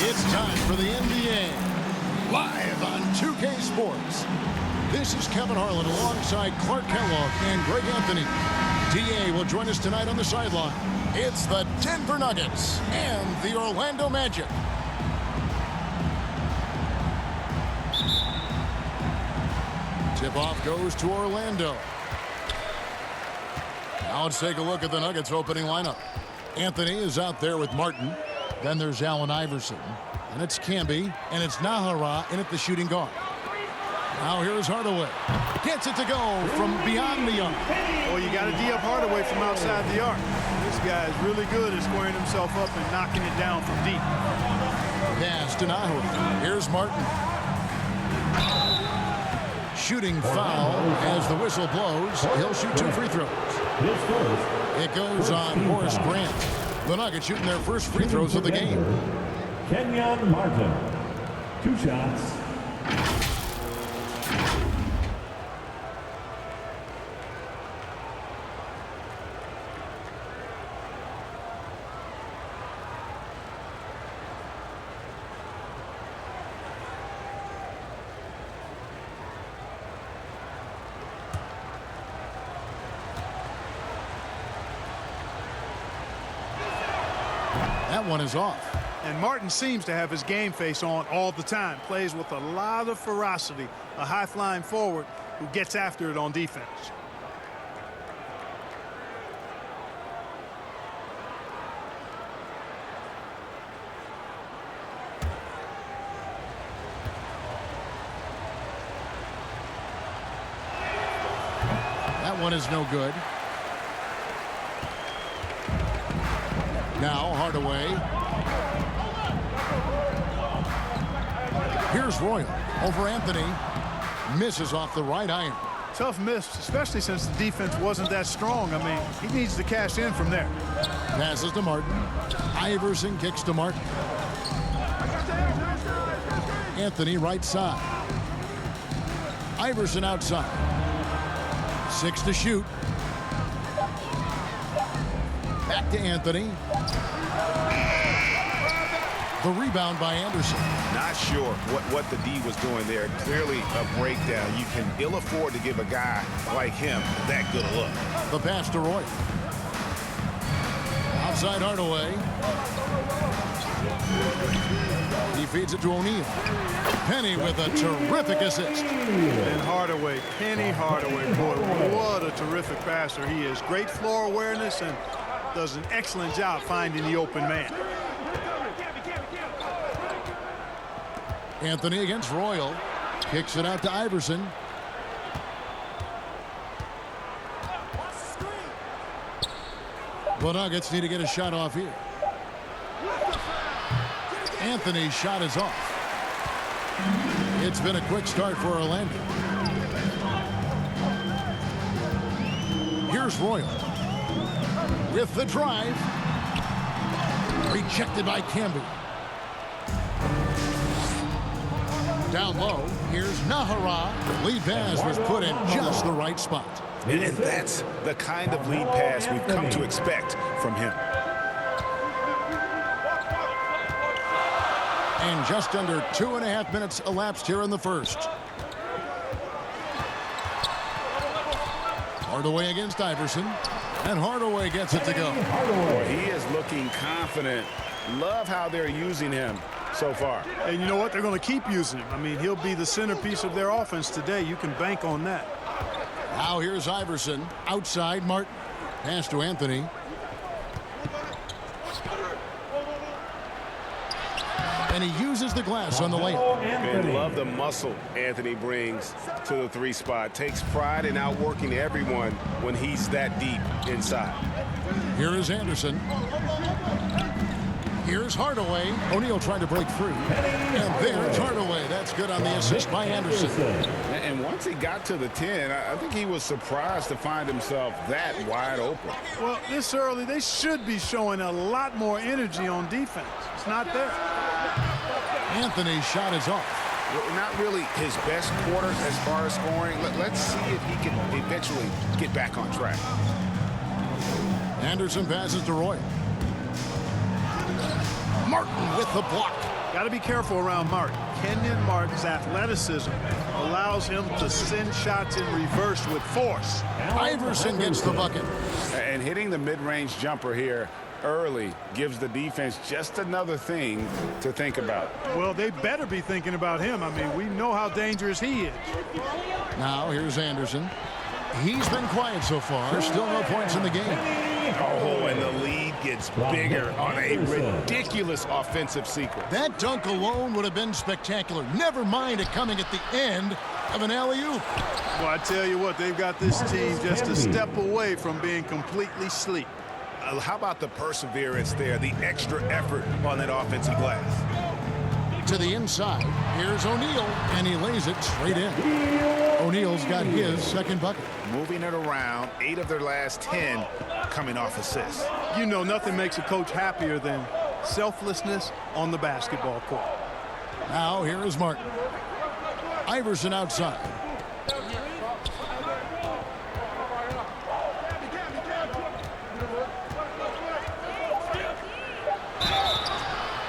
It's time for the NBA, live on 2K Sports. This is Kevin Harlan alongside Clark Kellogg and Greg Anthony. DA will join us tonight on the sideline. It's the Denver Nuggets and the Orlando Magic. Tip-off goes to Orlando. Now let's take a look at the Nuggets opening lineup. Anthony is out there with Martin. Then there's Allen Iverson. And it's Camby. And it's Nahara in at the shooting guard. Now here's Hardaway. Gets it to go from beyond the arc. Well, you got to D up Hardaway from outside the arc. This guy is really good at squaring himself up and knocking it down from deep. Pass to Nahara. Here's Martin. Shooting foul as the whistle blows. He'll shoot 2 free throws. It goes on Horace Grant. The Nuggets shooting their first free throws of the game. Kenyon Martin. 2 shots. That one is off. And Martin seems to have his game face on all the time. Plays with a lot of ferocity. A high-flying forward who gets after it on defense. That one is no good. Now Hardaway. Here's Royal over Anthony. Misses off the right iron. Tough miss, especially since the defense wasn't that strong. I mean, he needs to cash in from there. Passes to Martin. Iverson kicks to Martin. Anthony right side. Iverson outside. 6 to shoot. Back to Anthony. The rebound by Anderson. Not sure what the D was doing there. Clearly a breakdown. You can ill afford to give a guy like him that good a look. The pass to Roy. Outside Hardaway. He feeds it to O'Neal. Penny with a terrific assist. And Hardaway, Penny Hardaway, boy, what a terrific passer he is. Great floor awareness and does an excellent job finding the open man. Anthony against Royal. Kicks it out to Iverson. The Nuggets need to get a shot off here. Anthony's shot is off. It's been a quick start for Orlando. Here's Royal. With the drive. Rejected by Camby. Down low, here's Nahara. Lead pass was put in just the right spot. And that's the kind of lead pass we've come to expect from him. And just under 2.5 minutes elapsed here in the first. Hardaway against Iverson. And Hardaway gets it to go. Boy, he is looking confident. Love how they're using him so far. And you know what? They're going to keep using him. I mean, he'll be the centerpiece of their offense today. You can bank on that. Now here's Iverson. Outside Martin. Pass to Anthony. And he uses the glass on the layup. And love the muscle Anthony brings to the 3 spot. Takes pride in outworking everyone when he's that deep inside. Here is Anderson. Here's Hardaway. O'Neal trying to break through. And there's Hardaway. That's good on the assist by Anderson. And once he got to the 10, I think he was surprised to find himself that wide open. Well, this early, they should be showing a lot more energy on defense. It's not there. Anthony's shot is off. Not really his best quarter as far as scoring. Let's see if he can eventually get back on track. Anderson passes to Roy. Martin with the block. Got to be careful around Martin. Kenyon Martin's athleticism allows him to send shots in reverse with force. Iverson gets the bucket. And hitting the mid-range jumper here early gives the defense just another thing to think about. Well, they better be thinking about him. I mean, we know how dangerous he is. Now here's Anderson. He's been quiet so far. Still no points in the game. Oh, and the lead gets bigger on a ridiculous offensive sequence. That dunk alone would have been spectacular. Never mind it coming at the end of an alley-oop. Well, I tell you what, they've got this team just a step away from being completely asleep. How about the perseverance there, the extra effort on that offensive glass? To the inside. Here's O'Neal, and he lays it straight in. O'Neal's got his second bucket. Moving it around, 8 of their last 10 coming off assists. You know, nothing makes a coach happier than selflessness on the basketball court. Now here is Martin. Iverson outside.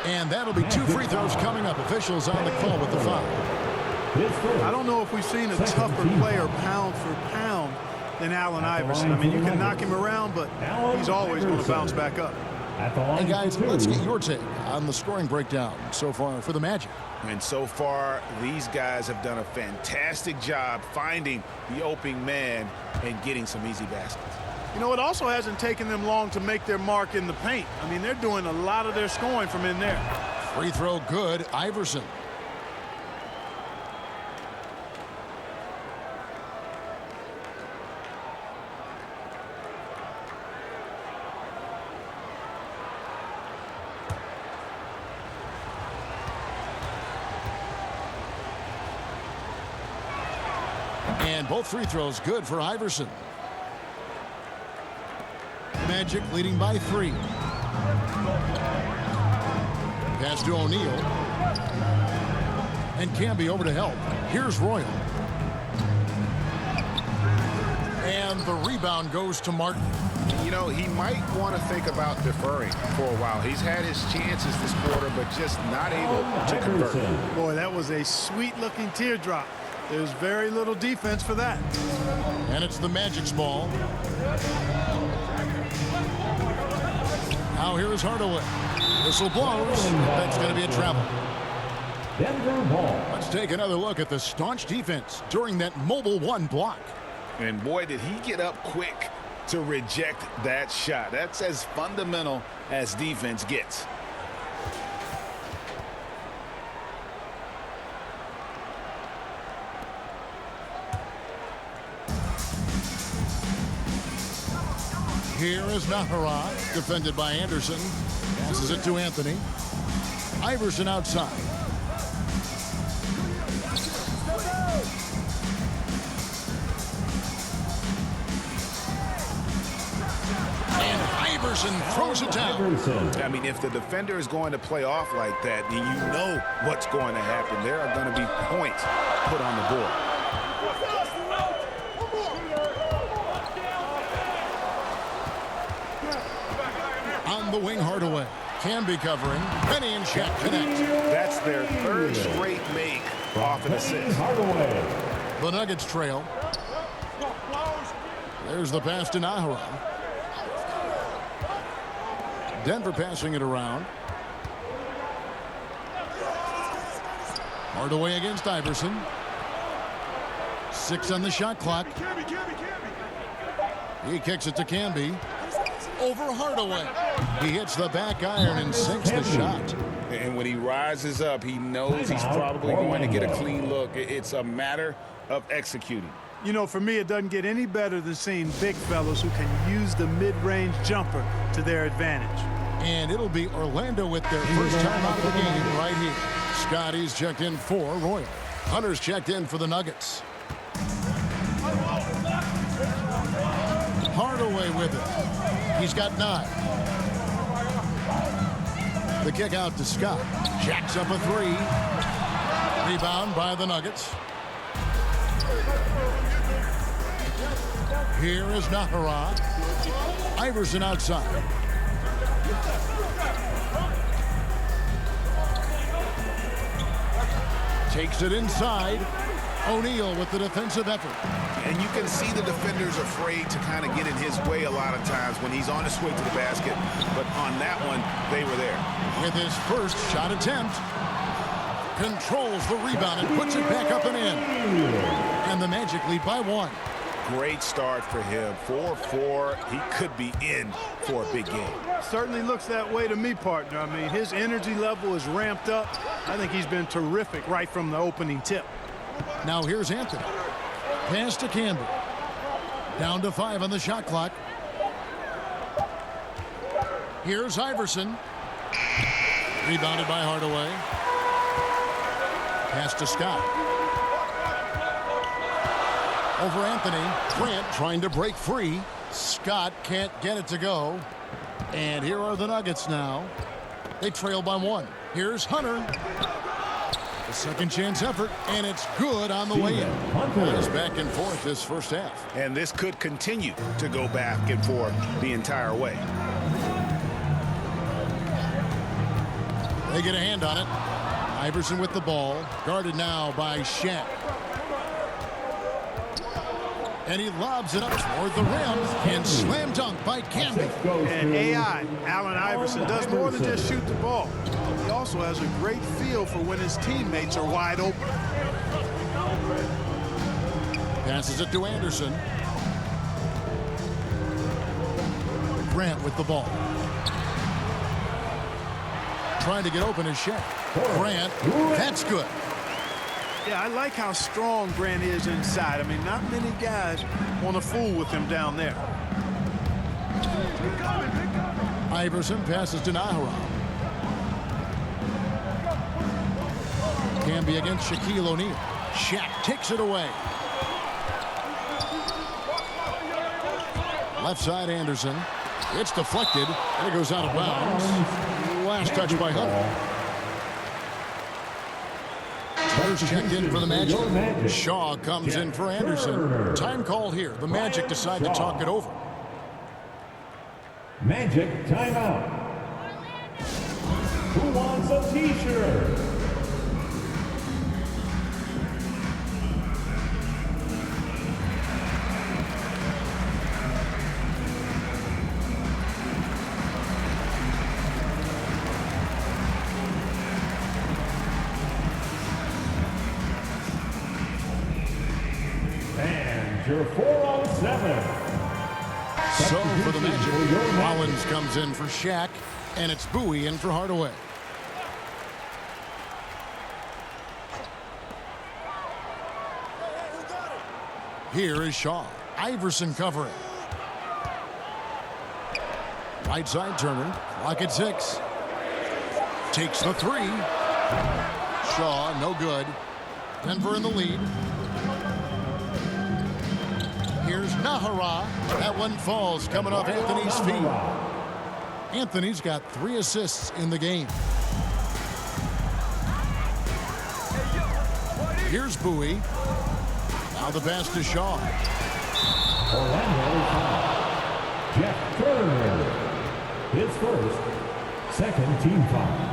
And that'll be 2 free throws coming up. Officials on the call with the foul. I don't know if we've seen a tougher player pound for pound than Allen Iverson. I mean, you can knock him around, but he's always going to bounce back up. Hey, guys, let's get your take on the scoring breakdown so far for the Magic. And so far, these guys have done a fantastic job finding the opening man and getting some easy baskets. You know, it also hasn't taken them long to make their mark in the paint. I mean, they're doing a lot of their scoring from in there. Free throw good, Iverson. And both free throws good for Iverson. Magic leading by 3. Pass to O'Neal. And Camby over to help. Here's Royal. And the rebound goes to Martin. You know, he might want to think about deferring for a while. He's had his chances this quarter, but just not able to convert. Boy, that was a sweet-looking teardrop. There's very little defense for that. And it's the Magic's ball. Now here is Hardaway. Whistle blows. That's going to be a travel. Denver ball. Let's take another look at the staunch defense during that mobile 1 block. And boy, did he get up quick to reject that shot. That's as fundamental as defense gets. Here is Nahara, defended by Anderson. Passes it to Anthony. Iverson outside. And Iverson throws it down. I mean, if the defender is going to play off like that, then you know what's going to happen. There are going to be points put on the board. On the wing, Hardaway. Camby covering. Penny and Shaq connect. That's their 3rd straight make off an assist. The Nuggets trail. There's the pass to Nahara. Denver passing it around. Hardaway against Iverson. 6 on the shot clock. He kicks it to Camby. Over Hardaway. He hits the back iron and sinks the shot. And when he rises up, he knows he's probably going to get a clean look. It's a matter of executing. You know, for me, it doesn't get any better than seeing big fellas who can use the mid-range jumper to their advantage. And it'll be Orlando with their first time out of the game right here. Scotty's checked in for Royal. Hunter's checked in for the Nuggets. Hardaway with it. He's got 9. The kick out to Scott. Jacks up a 3. Rebound by the Nuggets. Here is Nahara. Iverson outside. Takes it inside. O'Neal with the defensive effort. And you can see the defenders afraid to kind of get in his way a lot of times when he's on his way to the basket. But on that one, they were there. With his first shot attempt. Controls the rebound and puts it back up and in. And the Magic lead by 1. Great start for him. 4-4. He could be in for a big game. Certainly looks that way to me, partner. I mean, his energy level is ramped up. I think he's been terrific right from the opening tip. Now here's Anthony. Pass to Campbell. Down to 5 on the shot clock. Here's Iverson. Rebounded by Hardaway. Pass to Scott. Over Anthony. Grant trying to break free. Scott can't get it to go. And here are the Nuggets now. They trail by 1. Here's Hunter. The second chance effort, and it's good on the way in. It's back and forth this first half. And this could continue to go back and forth the entire way. They get a hand on it. Iverson with the ball, guarded now by Shaq. And he lobs it up toward the rim, and slam dunk by Camby. And AI, Allen Iverson, does more than just shoot the ball. He also has a great feel for when his teammates are wide open. Passes it to Anderson. Grant with the ball. Trying to get open is Shaq. Grant, that's good. Yeah, I like how strong Grant is inside. I mean, not many guys want to fool with him down there. Iverson passes to Nahara. Camby against Shaquille O'Neal. Shaq takes it away. Left side Anderson. It's deflected, and it goes out of bounds. Last touch by Hunter. Hunter's checked in for the Magic. Shaw comes in for Anderson. Time call here. The Magic decide to talk it over. Magic timeout. Who wants a t-shirt? Your 4-on-7. So for the Magic, Rollins comes in for Shaq, and it's Bowie in for Hardaway. Here is Shaw. Iverson covering. Right side Turner. Clock at 6. Takes the 3. Shaw, no good. Denver in the lead. Here's Nahara. That one falls, coming off Anthony's feet. Anthony's got 3 assists in the game. Here's Bowie. Now the pass to Shaw. Orlando foul. Jeff Turner. His first, second team foul.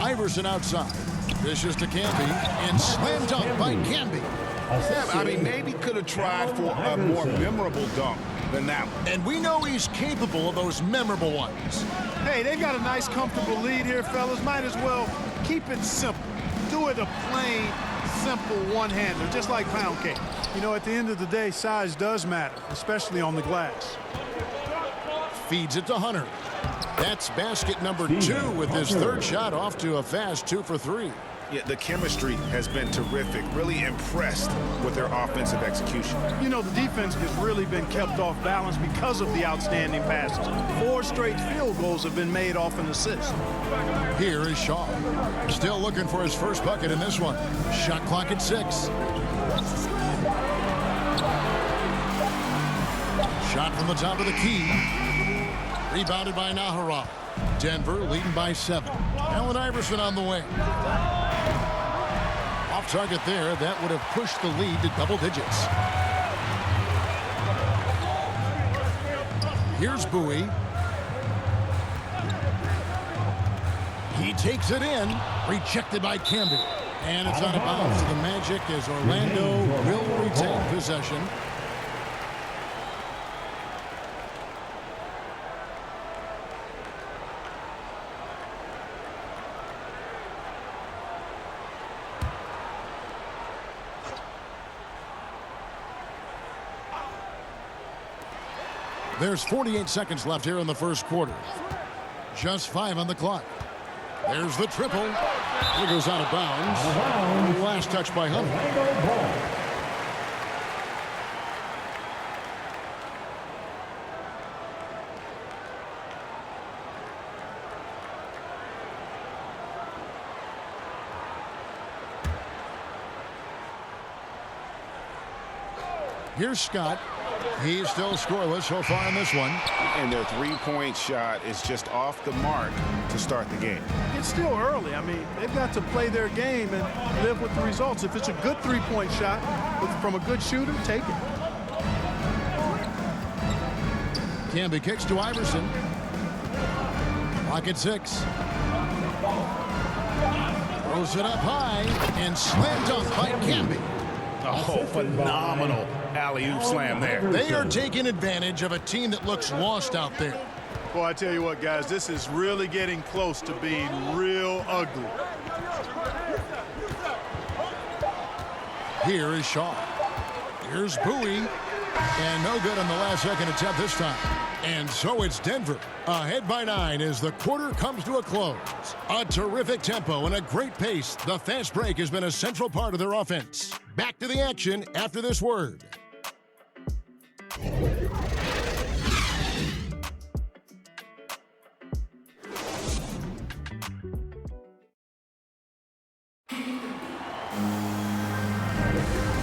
Iverson outside. Dishes to Camby, and slam dunk by Camby. Yeah, I mean, maybe could have tried for a more memorable dunk than that one. And we know he's capable of those memorable ones. Hey, they've got a nice, comfortable lead here, fellas. Might as well keep it simple. Do it a plain, simple one-hander, just like pound cake. You know, at the end of the day, size does matter, especially on the glass. Feeds it to Hunter. That's basket number 2 with his 3rd shot off to a fast 2 for 3. Yeah, the chemistry has been terrific. Really impressed with their offensive execution. You know, the defense has really been kept off balance because of the outstanding passes. 4 straight field goals have been made off an assist. Here is Shaw. Still looking for his first bucket in this one. Shot clock at 6. Shot from the top of the key. Rebounded by Nahara. Denver leading by 7. Allen Iverson on the way. Off target there. That would have pushed the lead to double digits. Here's Bowie. He takes it in. Rejected by Camby. And it's out of bounds to the Magic as Orlando will retain possession. There's 48 seconds left here in the first quarter. Just 5 on the clock. There's the triple. It goes out of bounds. Last touch by Hunter. Here's Scott. He's still scoreless so far in this one. And their three-point shot is just off the mark to start the game. It's still early. I mean, they've got to play their game and live with the results. If it's a good three-point shot from a good shooter, take it. Camby kicks to Iverson. Clock at 6. Throws it up high and slam dunk by Camby. Oh, phenomenal alley-oop slam there. They are taking advantage of a team that looks lost out there. Boy, I tell you what, guys, this is really getting close to being real ugly. Here is Shaw. Here's Bowie. And no good on the last second attempt this time. And so it's Denver ahead by 9 as the quarter comes to a close. A terrific tempo and a great pace. The fast break has been a central part of their offense. Back to the action after this word.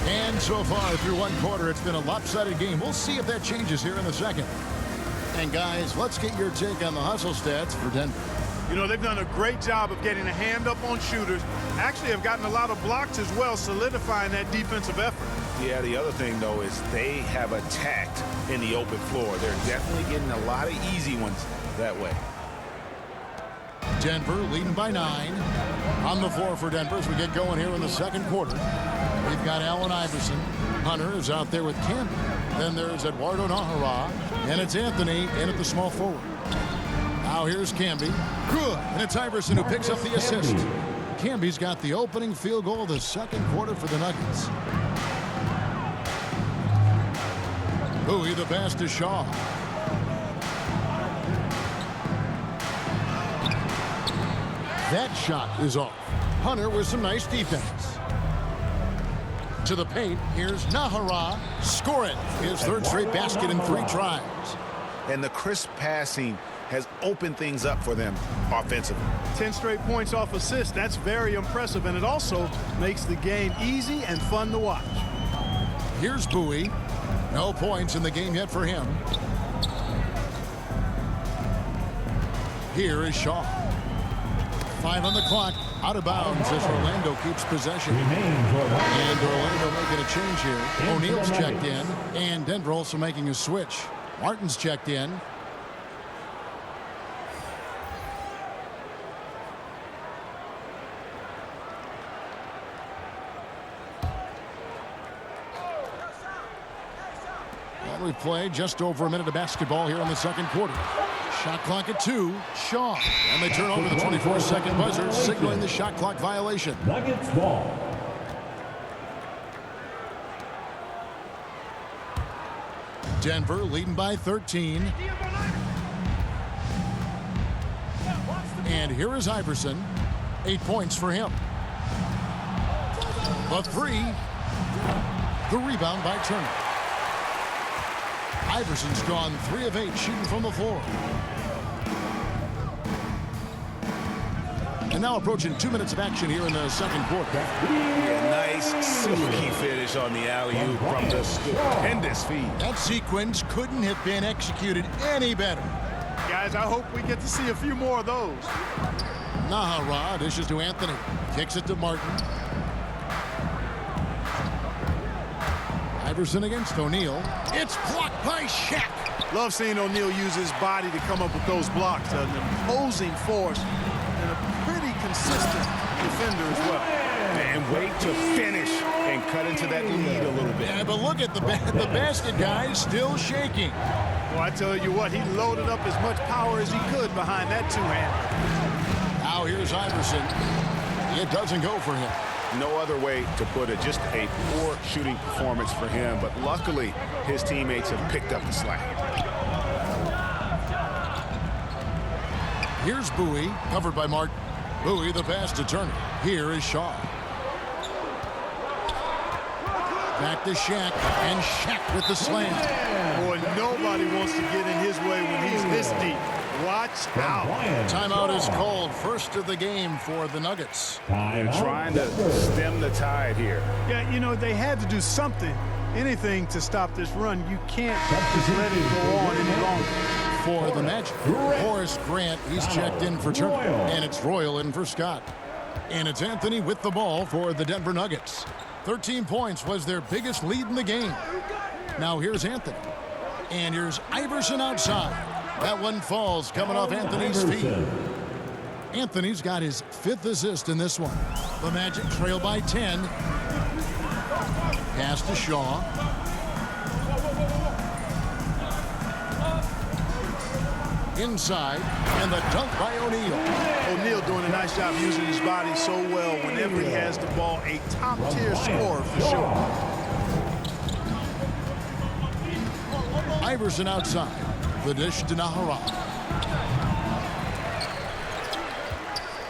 And so far through one quarter, it's been a lopsided game. We'll see if that changes here in the second. And guys, let's get your take on the hustle stats for Denver. You know, they've done a great job of getting a hand up on shooters. Actually have gotten a lot of blocks as well, solidifying that defensive effort. Yeah, the other thing, though, is they have attacked in the open floor. They're definitely getting a lot of easy ones that way. Denver leading by 9. On the floor for Denver as we get going here in the second quarter. We've got Allen Iverson. Hunter is out there with Camby. Then there's Eduardo Najera. And it's Anthony in at the small forward. Now here's Camby. Good. And it's Iverson who picks up the assist. Camby's got the opening field goal of the second quarter for the Nuggets. Bowie the pass to Shaw. That shot is off. Hunter with some nice defense. To the paint, here's Najera. Scoring his third straight basket in 3 tries. And the crisp passing has opened things up for them offensively. 10 straight points off assists. That's very impressive, and it also makes the game easy and fun to watch. Here's Bowie. No points in the game yet for him. Here is Shaw. 5 on the clock. Out of bounds as Orlando keeps possession. And Orlando making a change here. O'Neal's checked in. And Denver also making a switch. Martin's checked in. And we play just over a minute of basketball here in the second quarter. Shot clock at 2. Shaw. And they turn over the 24-second buzzer, signaling the shot clock violation. Nuggets ball. Denver leading by 13. And here is Iverson. 8 points for him. The 3. The rebound by Turner. Iverson's gone 3 of 8 shooting from the floor. And now approaching 2 minutes of action here in the second quarter. Yeah, nice silky finish on the alley-oop from the stupendous feed. That sequence couldn't have been executed any better. Guys, I hope we get to see a few more of those. Najera dishes to Anthony. Kicks it to Martin. Iverson against O'Neal. It's blocked by Shaq. Love seeing O'Neal use his body to come up with those blocks. An imposing force and a pretty consistent defender as well. And wait to finish and cut into that lead a little bit. Yeah, but look at the basket, guys, still shaking. Well, I tell you what, he loaded up as much power as he could behind that two-hand. Now here's Iverson. It doesn't go for him. No other way to put it. Just a poor shooting performance for him. But luckily, his teammates have picked up the slack. Here's Bowie, covered by Martin. Bowie, the pass to Turner. Here is Shaw. Back to Shaq, and Shaq with the slam. Boy, nobody wants to get in his way when he's this deep. Watch out. Timeout is called. First of the game for the Nuggets. They're trying to stem the tide here. Yeah, you know, they had to do something, anything to stop this run. You can't just let it go on any longer. For the Magic, Horace Grant, he's checked in for Turner. And it's Royal in for Scott. And it's Anthony with the ball for the Denver Nuggets. 13 points was their biggest lead in the game. Now here's Anthony. And here's Iverson outside. That one falls coming off Anthony's feet. Anthony's got his 5th assist in this one. The Magic trail by 10. Pass to Shaw. Inside, and the dunk by O'Neal. O'Neal doing a nice job using his body so well whenever he has the ball. A top-tier scorer for sure. Iverson outside. The dish to Nahara.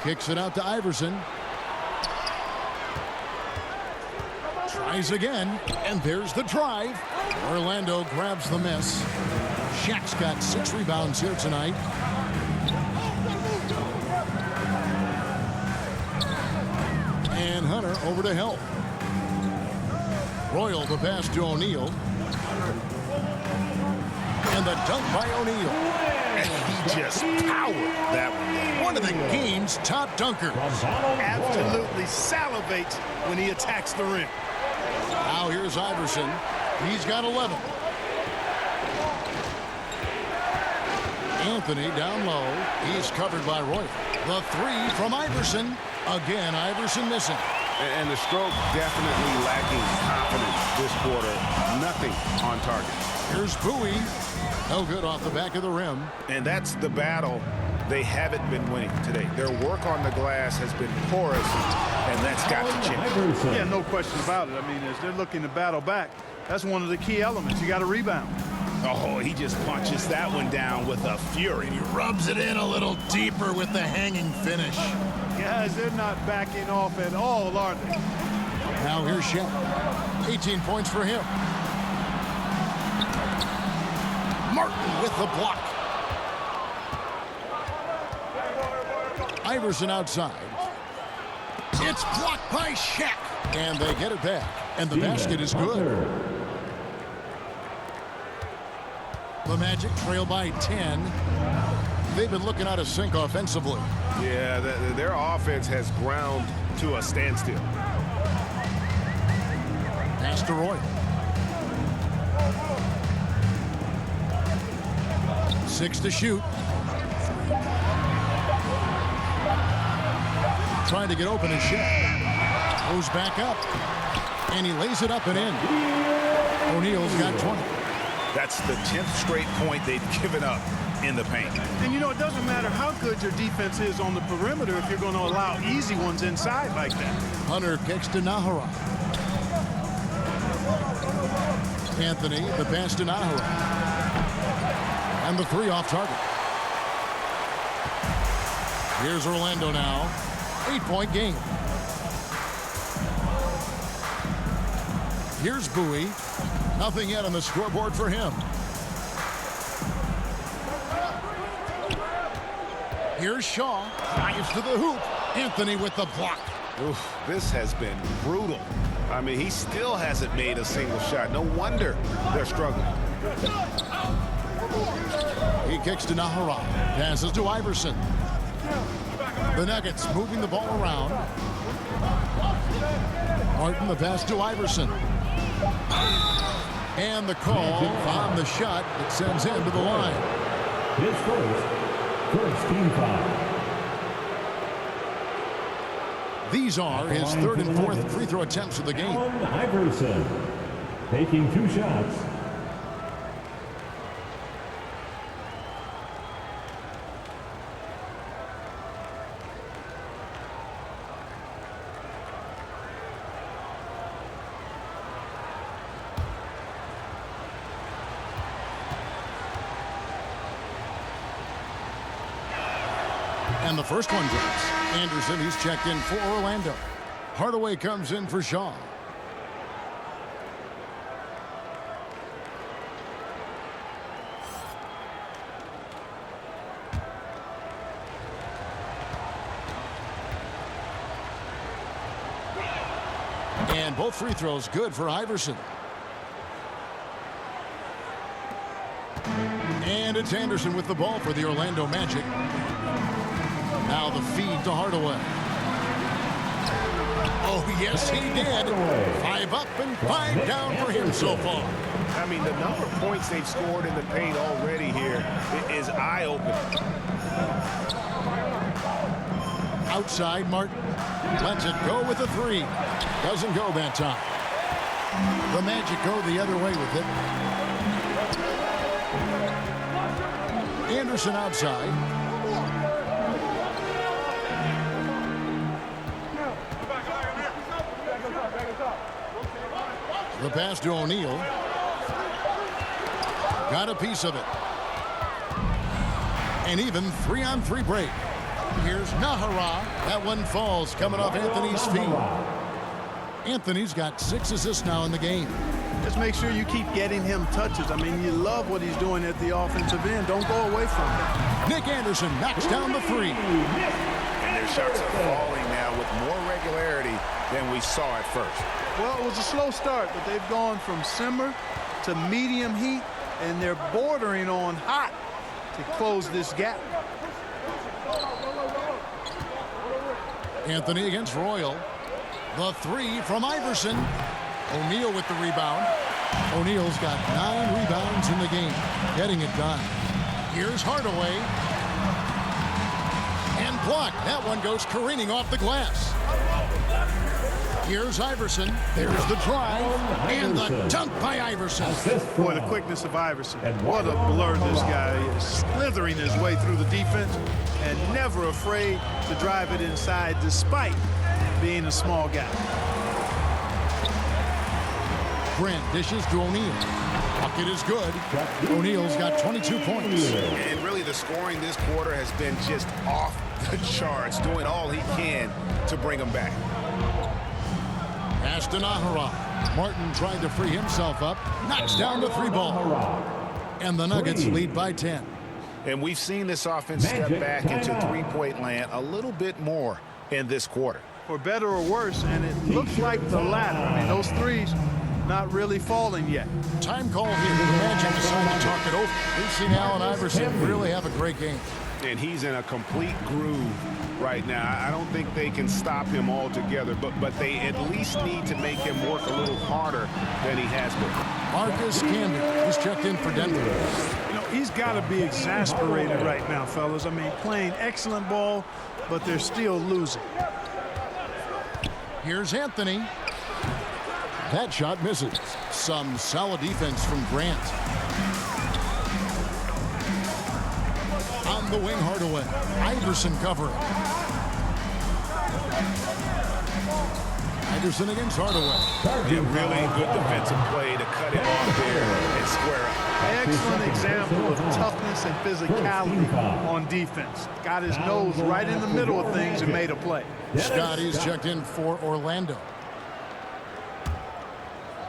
Kicks it out to Iverson. Tries again, and there's the drive. Orlando grabs the miss. Shaq's got 6 rebounds here tonight. And Hunter over to help. Royal the pass to O'Neal. And the dunk by O'Neal. And he just powered that one. One of the game's top dunkers. Absolutely salivates when he attacks the rim. Now here's Iverson. He's got 11. Anthony down low. He's covered by Roy. The 3 from Iverson. Again, Iverson missing. And the stroke definitely lacking confidence this quarter. Nothing on target. Here's Bowie. No good off the back of the rim. And that's the battle they haven't been winning today. Their work on the glass has been porous, and that's got to change. Yeah, no question about it. I mean, as they're looking to battle back, that's one of the key elements. You got to rebound. Oh, he just punches that one down with a fury. He rubs it in a little deeper with the hanging finish. Guys, they're not backing off at all, are they? Now here's Shaq. 18 points for him. Martin with the block. Iverson outside. It's blocked by Shaq. And they get it back. And the basket is good. The Magic trail by 10. They've been looking out of sync offensively. Yeah, their offense has ground to a standstill. Pass to Roy. 6 to shoot. Trying to get open and Shaq. Goes back up. And he lays it up and in. O'Neal's got 20. That's the 10th straight point they've given up in the paint. And, you know, it doesn't matter how good your defense is on the perimeter if you're going to allow easy ones inside like that. Hunter kicks to Nahara. Anthony, the pass to Nahara. And the 3 off target. Here's Orlando now. 8-point game. Here's Bowie. Nothing yet on the scoreboard for him. Here's Shaw. Drives to the hoop. Anthony with the block. Oof, this has been brutal. I mean, he still hasn't made a single shot. No wonder they're struggling. He kicks to Nahara. Passes to Iverson. The Nuggets moving the ball around. Martin the pass to Iverson. And the call on the shot that sends him to the line. His first team foul. These are his third and fourth free throw attempts of the game. Allen Iverson taking 2 shots. And the first one drops. Anderson, he's checked in for Orlando. Hardaway comes in for Shaw. And both free throws good for Iverson. And it's Anderson with the ball for the Orlando Magic. Now the feed to Hardaway. Oh, yes, he did. 5 up and 5 down for him so far. I mean, the number of points they've scored in the paint already here is eye-opening. Outside, Martin lets it go with a 3. Doesn't go that time. The Magic go the other way with it. Anderson outside. The pass to O'Neal. Got a piece of it. And even 3-on-3 break. Here's Nahara. That one falls coming off Anthony's feet. Anthony's got 6 assists now in the game. Just make sure you keep getting him touches. I mean, you love what he's doing at the offensive end. Don't go away from it. Nick Anderson knocks down the 3. And their shots are falling now with more regularity than we saw at first. Well, it was a slow start, but they've gone from simmer to medium heat, and they're bordering on hot to close this gap. Anthony against Royal. The 3 from Iverson. O'Neal with the rebound. O'Neal's got 9 rebounds in the game, getting it done. Here's Hardaway. And blocked. That one goes careening off the glass. Here's Iverson. There's the drive. And the dunk by Iverson. Boy, the quickness of Iverson. What a blur this guy is. Slithering his way through the defense and never afraid to drive it inside despite being a small guy. Grant dishes to O'Neal. Bucket is good. O'Neal's got 22 points. And really the scoring this quarter has been just off the charts, doing all he can to bring them back. Pass to Nahara. Martin trying to free himself up. Knocks down the 3 ball. And the Nuggets lead by 10. And we've seen this offense step back into three-point land a little bit more in this quarter. For better or worse, and it looks like the latter. I mean, those threes not really falling yet. Time call here. The Magic decide to talk it over. We've seen Allen Iverson really have a great game. And he's in a complete groove right now. I don't think they can stop him altogether, but they at least need to make him work a little harder than he has been. Marcus Camby, he's checked in for Denver. You know, he's got to be exasperated right now, fellas. I mean, playing excellent ball, but they're still losing. Here's Anthony. That shot misses. Some solid defense from Grant. On the wing, Hardaway. Iverson covering. Iverson against Hardaway. A really good defensive play to cut it off there and square up. Excellent example of toughness and physicality on defense. Got his nose right in the middle of things and made a play. Scotty's checked in for Orlando.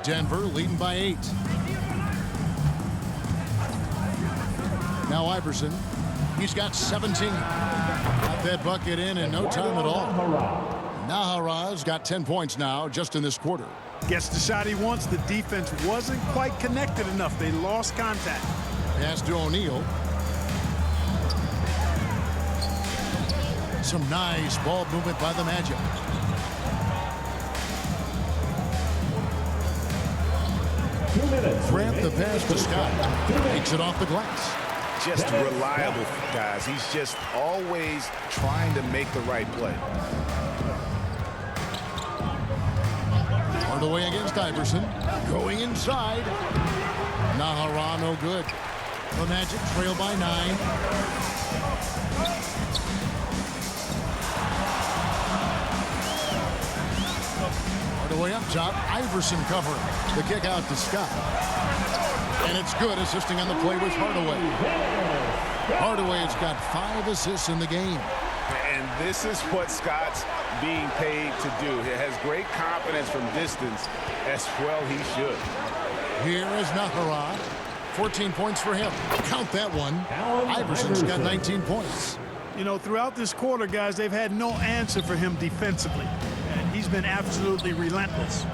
Denver leading by 8. Now Iverson. He's got 17. Got that bucket in no time at all. Nahara's got 10 points now just in this quarter. Gets the shot he wants. The defense wasn't quite connected enough. They lost contact. Pass to O'Neal. Some nice ball movement by the Magic. minutes. Grant the pass to Scott. Takes it off the glass. Just reliable, guys. He's just always trying to make the right play. Hardaway against Iverson. Going inside. Nahara no good. The Magic trail by 9. Hardaway up top. Iverson covering. The kick out to Scott. And it's good, assisting on the play with Hardaway. Hardaway's got 5 assists in the game. And this is what Scott's being paid to do. He has great confidence from distance, as well he should. Here is Nahara. 14 points for him. Count that one. Iverson's got 19 points. You know, throughout this quarter, guys, they've had no answer for him defensively. And he's been absolutely relentless.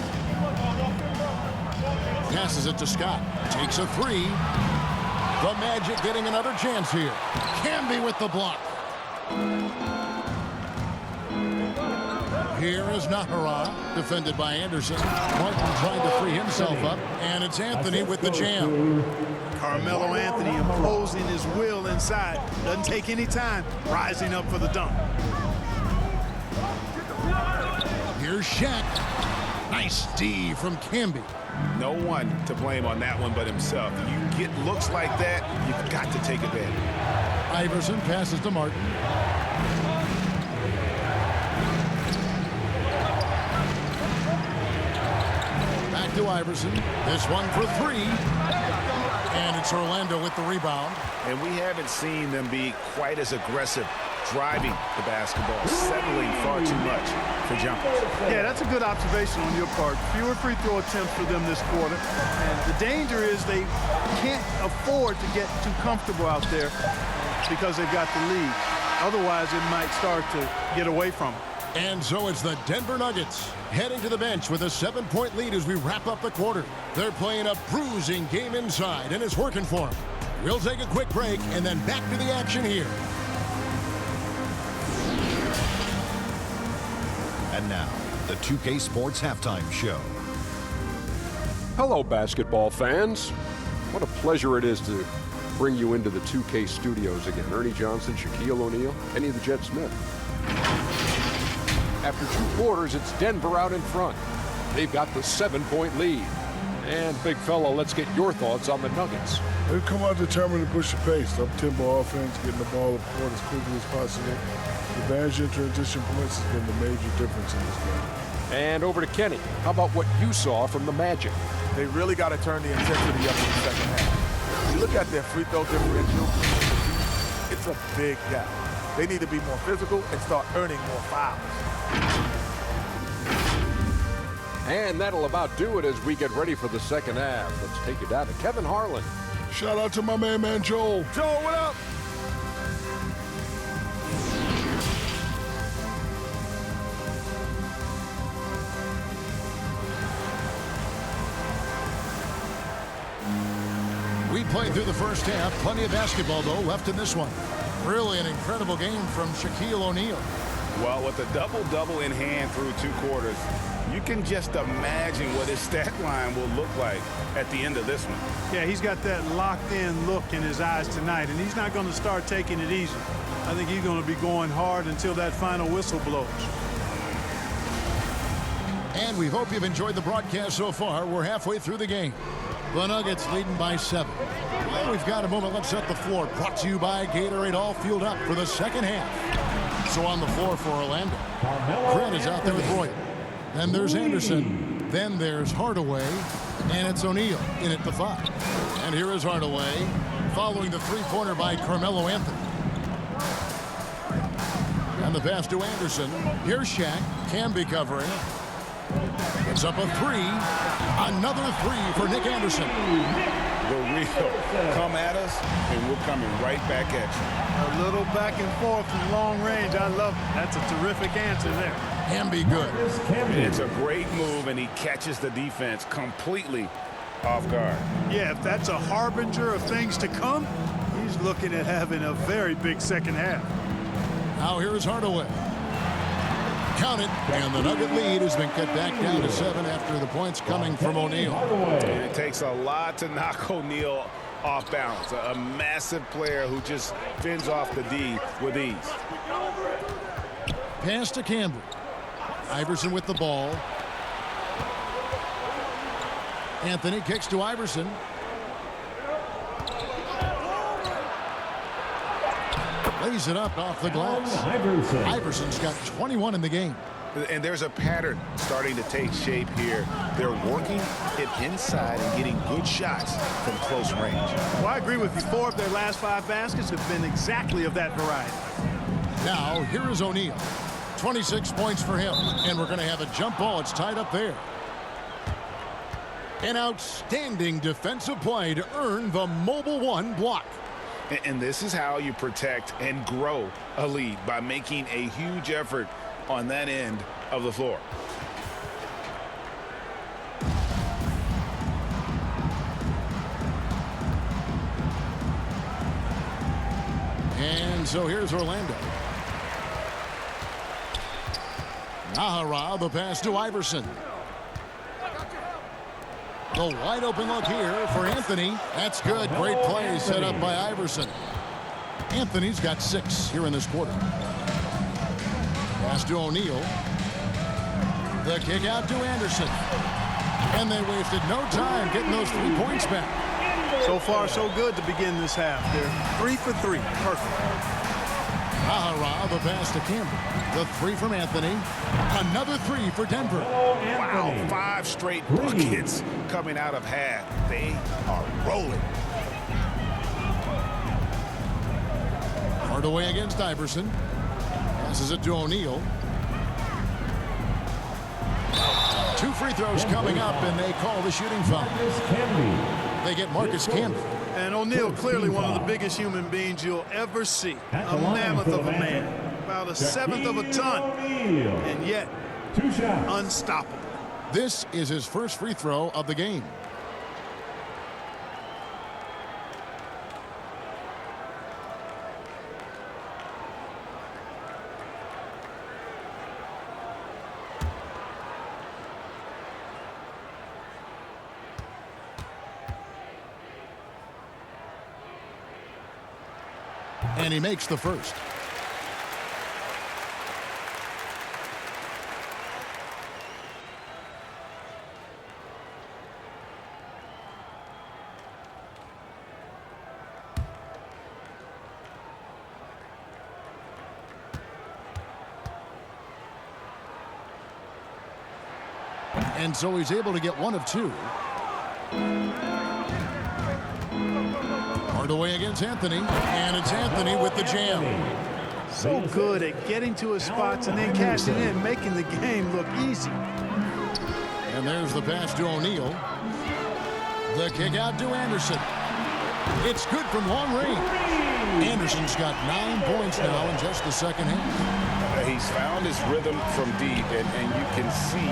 Passes it to Scott. Takes a 3. The Magic getting another chance here. Camby with the block. Here is Nahara, defended by Anderson. Martin trying to free himself up, and it's Anthony with the jam. Carmelo Anthony imposing his will inside. Doesn't take any time, rising up for the dunk. Here's Shaq. Nice D from Camby. No one to blame on that one but himself. You get looks like that, you've got to take advantage. Iverson passes to Martin. Back to Iverson. This one for 3. And it's Orlando with the rebound. And we haven't seen them be quite as aggressive driving the basketball, settling far too much for jumpers. Yeah, that's a good observation on your part. Fewer free throw attempts for them this quarter. And the danger is they can't afford to get too comfortable out there because they've got the lead. Otherwise, it might start to get away from them. And so it's the Denver Nuggets heading to the bench with a 7-point lead as we wrap up the quarter. They're playing a bruising game inside, and it's working for them. We'll take a quick break and then back to the action here. And now, the 2K Sports Halftime Show. Hello, basketball fans. What a pleasure it is to bring you into the 2K studios again. Ernie Johnson, Shaquille O'Neal, Kenny the Jet Smith. After 2 quarters, it's Denver out in front. They've got the 7-point lead. And, big fella, let's get your thoughts on the Nuggets. They've come out determined to push the pace. Up-tempo offense, getting the ball up court as quickly as possible. Advantage in transition points has been the major difference in this game. And over to Kenny. How about what you saw from the Magic? They really got to turn the intensity up in the second half. You look at their free throw differential, it's a big gap. They need to be more physical and start earning more fouls. And that'll about do it as we get ready for the second half. Let's take it down to Kevin Harlan. Shout out to my man Joel. Joel, what up? We played through the first half. Plenty of basketball, though, left in this one. Really an incredible game from Shaquille O'Neal. Well, with a double-double in hand through 2 quarters, you can just imagine what his stat line will look like at the end of this one. Yeah, he's got that locked-in look in his eyes tonight, and he's not going to start taking it easy. I think he's going to be going hard until that final whistle blows. And we hope you've enjoyed the broadcast so far. We're halfway through the game. The Nuggets leading by 7. Well, we've got a moment. Let's set the floor. Brought to you by Gatorade, all fueled up for the second half. So on the floor for Orlando. Grant is out there with Roy. Then there's Anderson. Then there's Hardaway. And it's O'Neal in at the 5. And here is Hardaway following the 3-pointer by Carmelo Anthony. And the pass to Anderson. Here's Shaq. Camby covering. It's up a 3. Another 3 for Nick Anderson. The real come at us, and we're coming right back at you. A little back and forth from long range. I love it. That's a terrific answer there. Camby good. It's a great move, and he catches the defense completely off guard. Yeah, if that's a harbinger of things to come, he's looking at having a very big second half. Now here is Hardaway. Count it, and the Nugget lead has been cut back down to 7 after the points coming from O'Neal. It takes a lot to knock O'Neal off balance. A massive player who just fends off the D with ease. Pass to Campbell. Iverson with the ball. Anthony kicks to Iverson. Lays it up off the glass. Iverson's got 21 in the game. And there's a pattern starting to take shape here. They're working it inside and getting good shots from close range. Well, I agree with you. 4 of their last 5 baskets have been exactly of that variety. Now, here is O'Neal. 26 points for him. And we're going to have a jump ball. It's tied up there. An outstanding defensive play to earn the Mobile One block. And this is how you protect and grow a lead, by making a huge effort on that end of the floor. And so here's Orlando. Nahara, the pass to Iverson. The wide open look here for Anthony. That's good. Great play set up by Iverson. Anthony's got 6 here in this quarter. Pass to O'Neal. The kick out to Anderson. And they wasted no time getting those 3 points back. So far, so good to begin this half. They're 3 for 3. Perfect. Nahara, the pass to Campbell. The 3 from Anthony. Another 3 for Denver. Wow, 5 straight buckets coming out of half. They are rolling. Hardaway against Iverson. Passes it to O'Neal. 2 free throws coming up, and they call the shooting foul. They get Marcus Camby. And O'Neal, clearly one of the biggest human beings you'll ever see. A mammoth of a man. About a 1/7 of a ton. And yet, unstoppable. This is his first free throw of the game. And he makes the first. And so he's able to get 1 of 2. Hardaway against Anthony, and it's Anthony with the jam. So good at getting to his spots and then cashing in, making the game look easy. And there's the pass to O'Neal. The kick out to Anderson. It's good from long range. Anderson's got 9 points now in just the second half. He's found his rhythm from deep, and you can see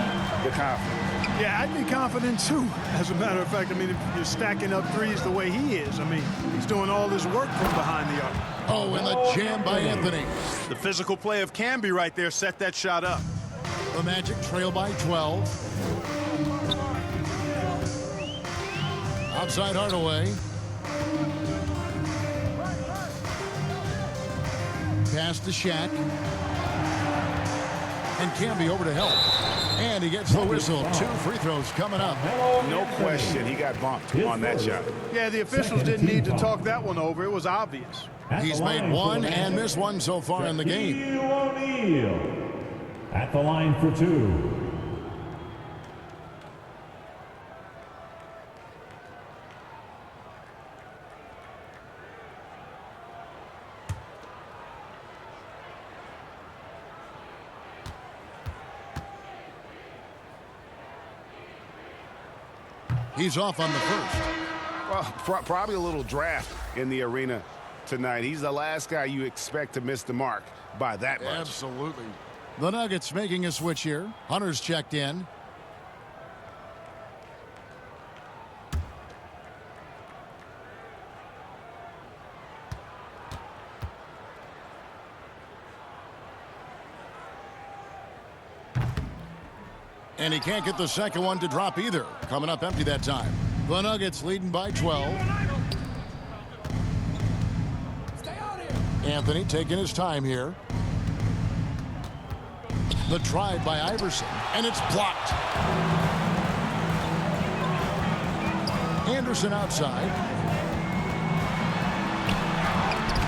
the confidence. Yeah, I'd be confident too. As a matter of fact, I mean, if you're stacking up threes the way he is, I mean, he's doing all his work from behind the arc. Oh, and the jam by Anthony. The physical play of Camby right there set that shot up. The Magic trail by 12. Outside Hardaway. Pass to Shaq. And Camby over to help. And he gets the whistle. 2 free throws coming up. No question, he got bumped on that shot. Yeah, the officials didn't need to talk that one over. It was obvious. He's made 1 and missed 1 so far in the game. O'Neal at the line for 2. He's off on the first. Well, probably a little draft in the arena tonight. He's the last guy you expect to miss the mark by that much. Absolutely. The Nuggets making a switch here. Hunter's checked in. And he can't get the second one to drop either. Coming up empty that time. The Nuggets leading by 12. Anthony taking his time here. The drive by Iverson, and it's blocked. Anderson outside.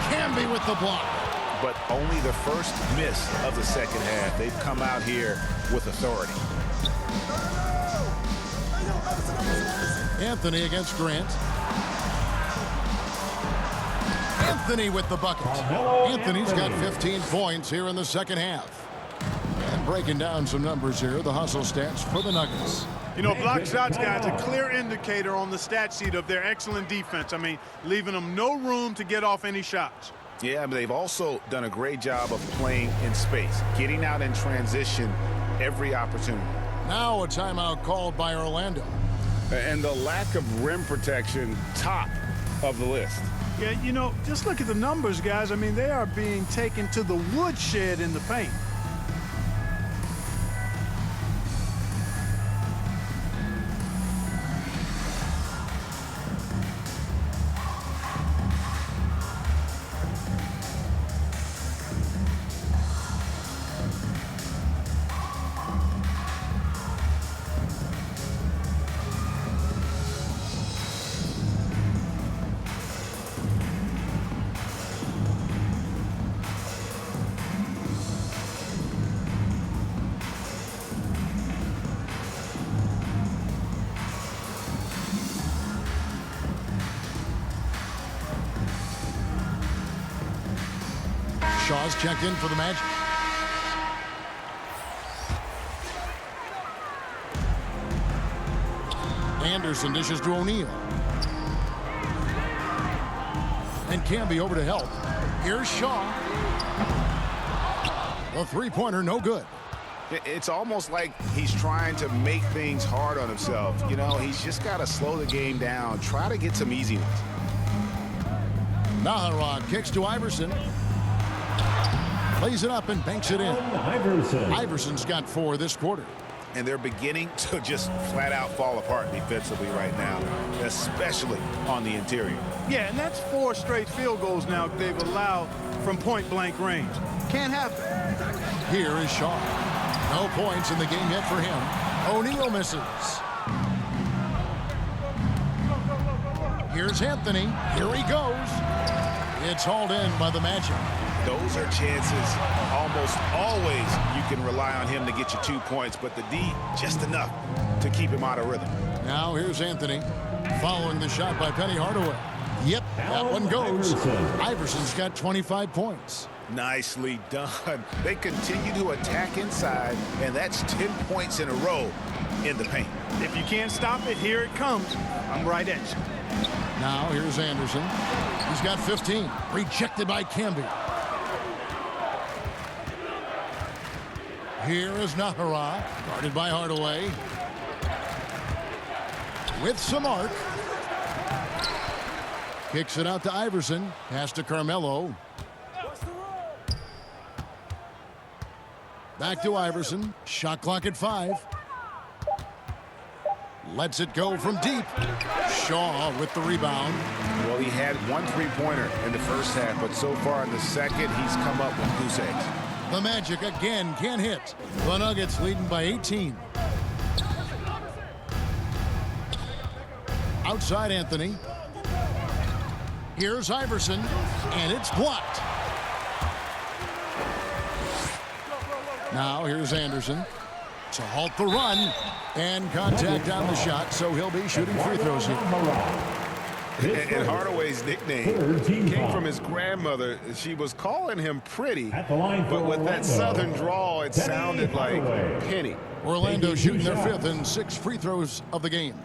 Camby with the block. But only the first miss of the second half. They've come out here with authority. Anthony against Grant. Anthony with the bucket. Anthony's got 15 points here in the second half. And breaking down some numbers here, the hustle stats for the Nuggets. You know, block shots, guys, a clear indicator on the stat sheet of their excellent defense. I mean, leaving them no room to get off any shots. Yeah, but they've also done a great job of playing in space, getting out in transition every opportunity. Now a timeout called by Orlando. And the lack of rim protection, top of the list. Yeah, you know, just look at the numbers, guys. I mean, they are being taken to the woodshed in the paint. Shaw's checked in for the Magic. Anderson dishes to O'Neal. And Camby over to help. Here's Shaw. The three-pointer, no good. It's almost like he's trying to make things hard on himself. You know, he's just got to slow the game down, try to get some easiness. Naharad kicks to Iverson. Plays it up and banks it in. Iverson's got 4 this quarter. And they're beginning to just flat out fall apart defensively right now, especially on the interior. Yeah, and that's 4 straight field goals now they've allowed from point-blank range. Can't happen. Here is Shaw. No points in the game yet for him. O'Neal misses. Here's Anthony. Here he goes. It's hauled in by the Magic. Those are chances almost always you can rely on him to get you 2 points, but the D just enough to keep him out of rhythm. Now here's Anthony following the shot by Penny Hardaway. Yep, that one goes. Iverson's got 25 points. Nicely done. They continue to attack inside, and that's 10 points in a row in the paint. If you can't stop it, here it comes. I'm right at you. Now here's Anderson. He's got 15. Rejected by Camby. Here is Nahara, guarded by Hardaway. With some arc. Kicks it out to Iverson. Pass to Carmelo. Back to Iverson. Shot clock at 5. Lets it go from deep. Shaw with the rebound. Well, he had 1 3-pointer in the first half, but so far in the second, he's come up with goose eggs. The Magic again can't hit. The Nuggets leading by 18. Outside Anthony. Here's Iverson, and it's blocked. Now here's Anderson to halt the run, and contact on the shot, so he'll be shooting free throws here. And Hardaway's nickname came from his grandmother. She was calling him Pretty, but with that southern drawl, it sounded like Penny. Orlando shooting their 5th and 6th free throws of the game.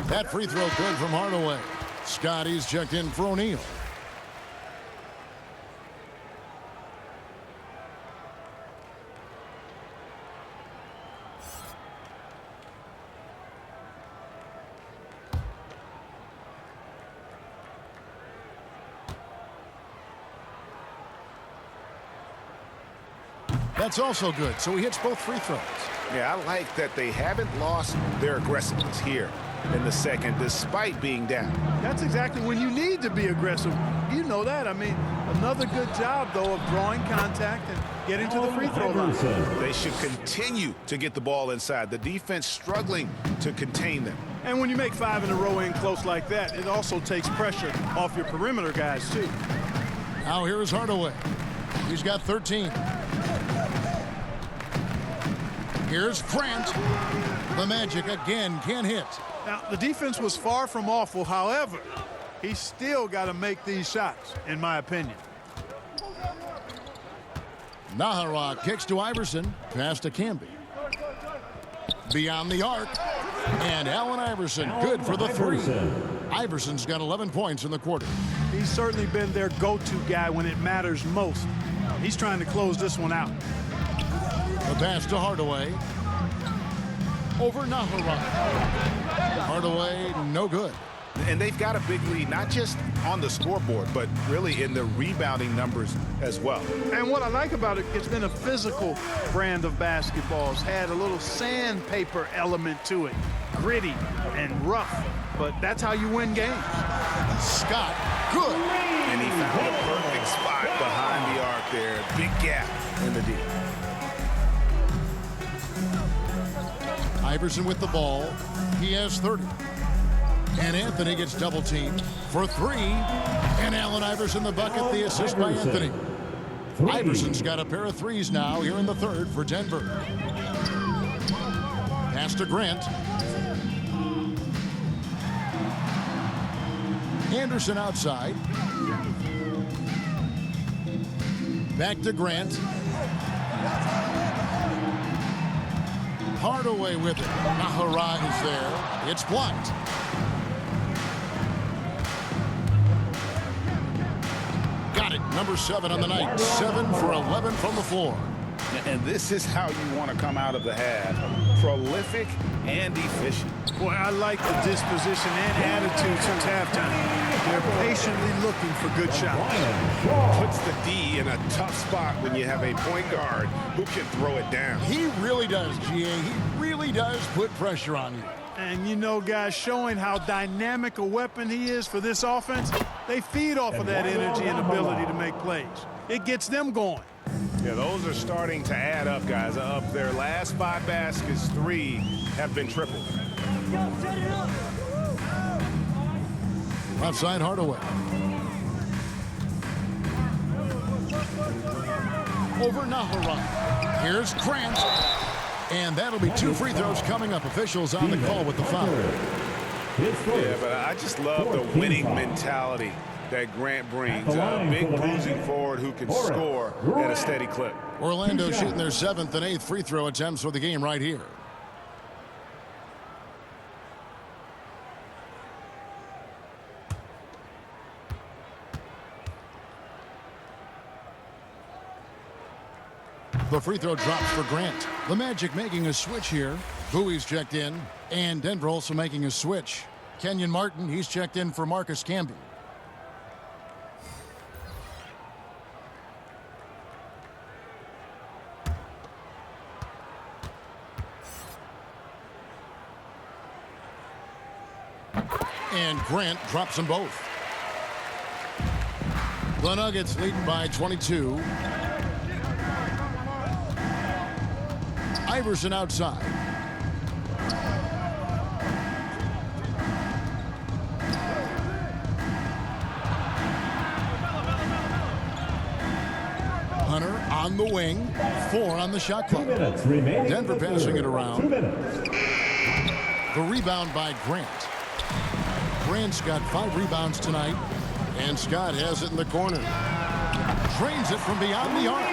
That free throw good from Hardaway. Scotty's checked in for O'Neal. That's also good, so he hits both free throws. Yeah, I like that they haven't lost their aggressiveness here in the second, despite being down. That's exactly when you need to be aggressive. You know that. I mean, another good job, though, of drawing contact and getting to the free throw line. They should continue to get the ball inside. The defense struggling to contain them. And when you make 5 in a row in close like that, it also takes pressure off your perimeter guys, too. Now here is Hardaway. He's got 13. Here's Grant. The Magic again can't hit. Now, the defense was far from awful. However, he's still got to make these shots, in my opinion. Nahara kicks to Iverson. Pass to Camby. Beyond the arc. And Allen Iverson, good for the three. Iverson's got 11 points in the quarter. He's certainly been their go-to guy when it matters most. He's trying to close this one out. The pass to Hardaway. Over Nahara. Hardaway, no good. And they've got a big lead, not just on the scoreboard, but really in the rebounding numbers as well. And what I like about it, it's been a physical brand of basketball. It's had a little sandpaper element to it. Gritty and rough, but that's how you win games. Scott, good. And he found a perfect spot behind the arc there. Big gap in the D. Iverson with the ball. He has 30. And Anthony gets double teamed for 3. And Allen Iverson the bucket, the assist by Anthony. Iverson's got a pair of threes now here in the third for Denver. Pass to Grant. Anderson outside. Back to Grant. Hardaway with it. Nahara is there. It's blocked. Got it. Number 7 on the night. 7 for 11 from the floor. And this is how you want to come out of the half. Prolific and efficient. Boy, I like the disposition and attitude since halftime. They're patiently looking for good shots. Puts the D in a tough spot when you have a point guard who can throw it down. He really does, GA. He really does put pressure on you. And you know, guys, showing how dynamic a weapon he is for this offense, they feed off of that energy and ability to make plays. It gets them going. Yeah, those are starting to add up, guys. Of their last 5 baskets, 3 have been tripled. Outside Hardaway. Over Nahara. Here's Grant. And that'll be 2 free throws coming up. Officials on the call with the foul. Yeah, but I just love the winning mentality that Grant brings. A big bruising forward who can score at a steady clip. Orlando shooting their 7th and 8th free throw attempts for the game right here. The free throw drops for Grant. The Magic making a switch here. Bowie's checked in, and Denver also making a switch. Kenyon Martin, he's checked in for Marcus Camby. And Grant drops them both. The Nuggets leading by 22. Iverson outside. Hunter on the wing. 4 on the shot clock. Denver passing it around. The rebound by Grant. Grant's got 5 rebounds tonight. And Scott has it in the corner. Drains it from beyond the arc.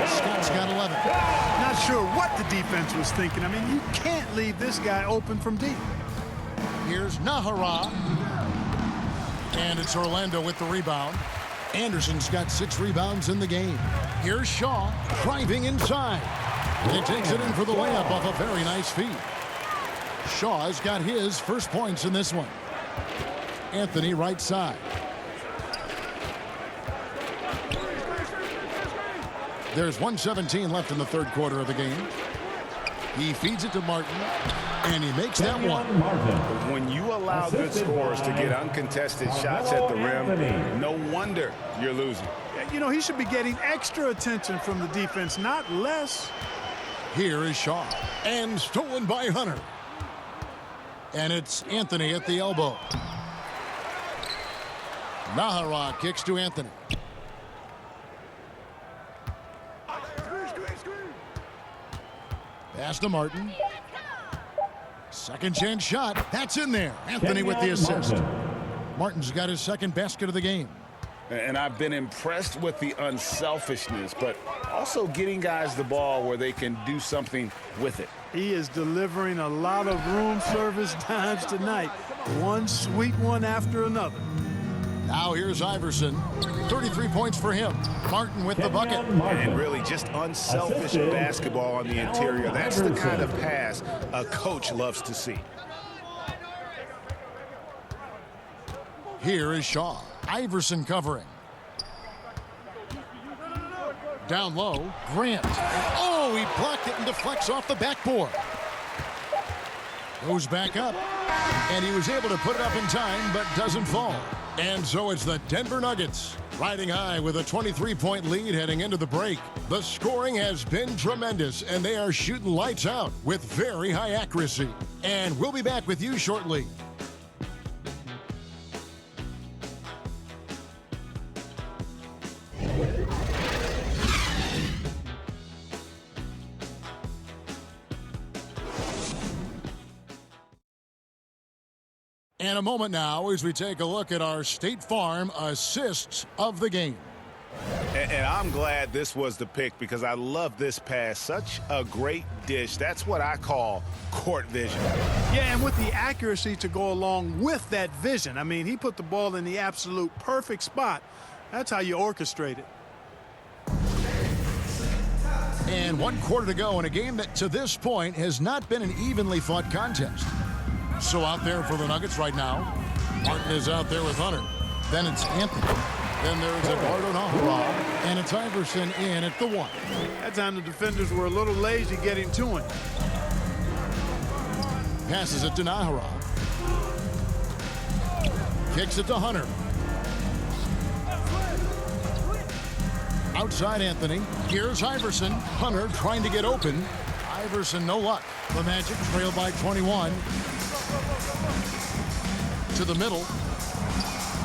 Scott's got 11. Not sure what the defense was thinking. I mean, you can't leave this guy open from deep. Here's Nahara. And it's Orlando with the rebound. Anderson's got 6 rebounds in the game. Here's Shaw driving inside. And he takes it in for the layup off a very nice feed. Shaw's got his first points in this one. Anthony right side. There's 1:17 left in the third quarter of the game. He feeds it to Martin, and he makes that one. When you allow good scorers to get uncontested shots at the rim, no wonder you're losing. You know, he should be getting extra attention from the defense, not less. Here is Shaw, and stolen by Hunter. And it's Anthony at the elbow. Nahara kicks to Anthony. Pass to Martin. Second chance shot. That's in there. Anthony with the assist. Martin's got his second basket of the game. And I've been impressed with the unselfishness, but also getting guys the ball where they can do something with it. He is delivering a lot of room service dimes tonight. One sweet one after another. Now here's Iverson. 33 points for him. Martin with the bucket. And really just unselfish basketball on the interior. That's the kind of pass a coach loves to see. Here is Shaw. Iverson covering. Down low, Grant. Oh, he blocked it and deflects off the backboard. Goes back up, and he was able to put it up in time, but doesn't fall. And so it's the Denver Nuggets riding high with a 23-point lead heading into the break. The scoring has been tremendous, and they are shooting lights out with very high accuracy. And we'll be back with you shortly. And a moment now as we take a look at our State Farm assists of the game. And I'm glad this was the pick because I love this pass. Such a great dish. That's what I call court vision. Yeah, and with the accuracy to go along with that vision. I mean, he put the ball in the absolute perfect spot. That's how you orchestrate it. And 1 quarter to go in a game that to this point has not been an evenly fought contest. So out there for the Nuggets right now. Martin is out there with Hunter. Then it's Anthony. Then there's Eduardo Nahara. And it's Iverson in at the 1. That time the defenders were a little lazy getting to him. Passes it to Nahara. Kicks it to Hunter. Outside Anthony. Here's Iverson. Hunter trying to get open. Iverson no luck. The Magic trail by 21. To the middle.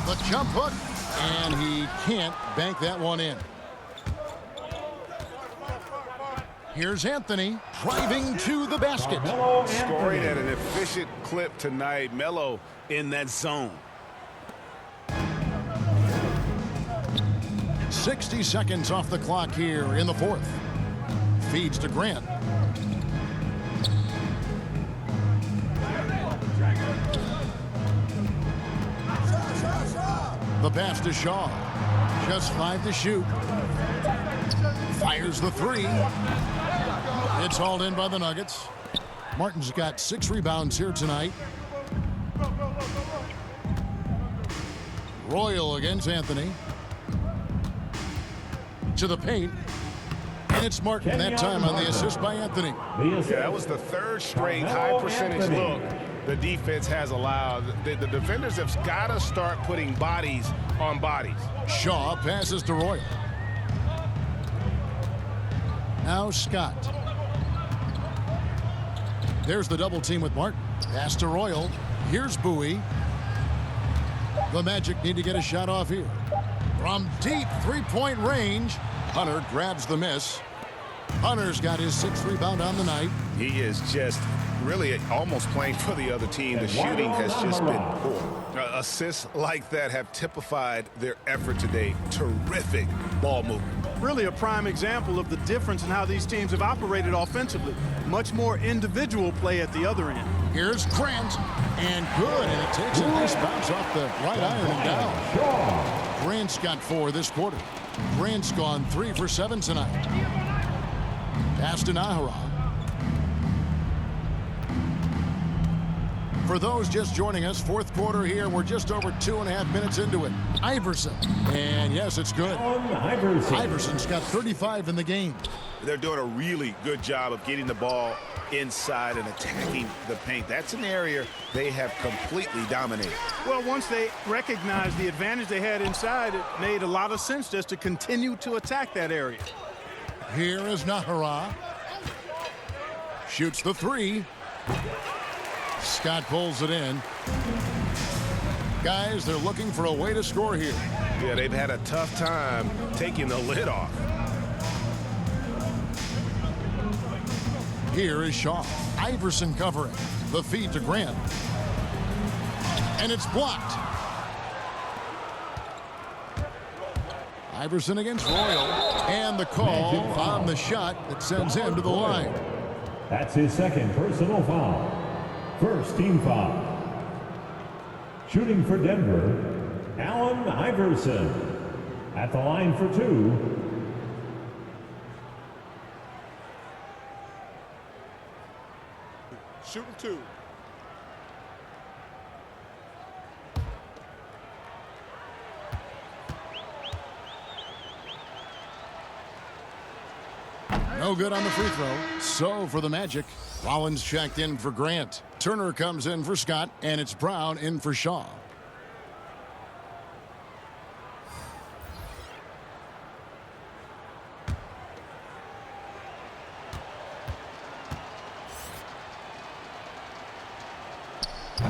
The jump hook. And he can't bank that one in. Here's Anthony driving to the basket. Scoring at an efficient clip tonight. Melo in that zone. 60 seconds off the clock here in the fourth. Feeds to Grant. The pass to Shaw. Just 5 to shoot. Fires the 3. It's hauled in by the Nuggets. Martin's got 6 rebounds here tonight. Royal against Anthony. To the paint. And it's Martin that time on the assist by Anthony. Yeah, that was the third straight high percentage look the defense has allowed. The defenders have got to start putting bodies on bodies. Shaw passes to Royal. Now Scott. There's the double team with Martin. Pass to Royal. Here's Bowie. The Magic need to get a shot off here. From deep three-point range, Hunter grabs the miss. Hunter's got his 6th rebound on the night. He is just really almost playing for the other team. The shooting has just been poor. Assists like that have typified their effort today. Terrific ball movement. Really a prime example of the difference in how these teams have operated offensively. Much more individual play at the other end. Here's Grant, and good, and it takes a nice bounce off the right iron and down. Grant's got 4 this quarter. Grant's gone 3 for 7 tonight. Pass to Nahara. For those just joining us, fourth quarter here. We're just over 2.5 minutes into it. Iverson. And yes, it's good. Iverson's got 35 in the game. They're doing a really good job of getting the ball inside and attacking the paint. That's an area they have completely dominated. Well, once they recognized the advantage they had inside, it made a lot of sense just to continue to attack that area. Here is Nahara. Shoots the three. Scott pulls it in. Guys, they're looking for a way to score here. Yeah, they've had a tough time taking the lid off. Here is Shaw. Iverson covering. The feed to Grant. And it's blocked. Iverson against Royal. And the call on the shot that sends him to the line. That's his second personal foul. First team foul. Shooting for Denver, Allen Iverson. At the line for two. Shooting two. No good on the free throw. So for the Magic, Rollins checked in for Grant. Turner comes in for Scott, and it's Brown in for Shaw.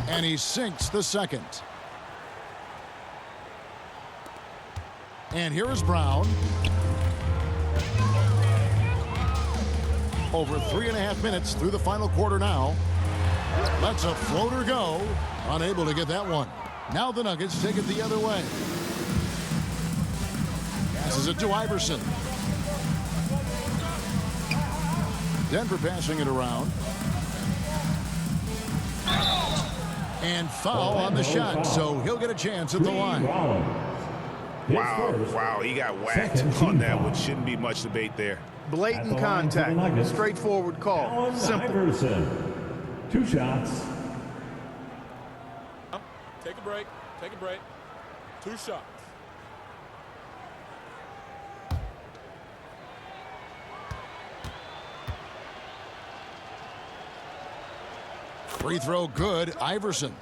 And he sinks the second. And here is Brown. Over 3.5 minutes through the final quarter now. Lets a floater go. Unable to get that one. Now the Nuggets take it the other way. Passes it to Iverson. Denver passing it around. And foul on the shot, so he'll get a chance at the line. Wow, he got whacked on that one. Shouldn't be much debate there. Blatant contact, straightforward call, simple. Iverson. Two shots. Take a break. Take a break. Two shots. Free throw good, Iverson.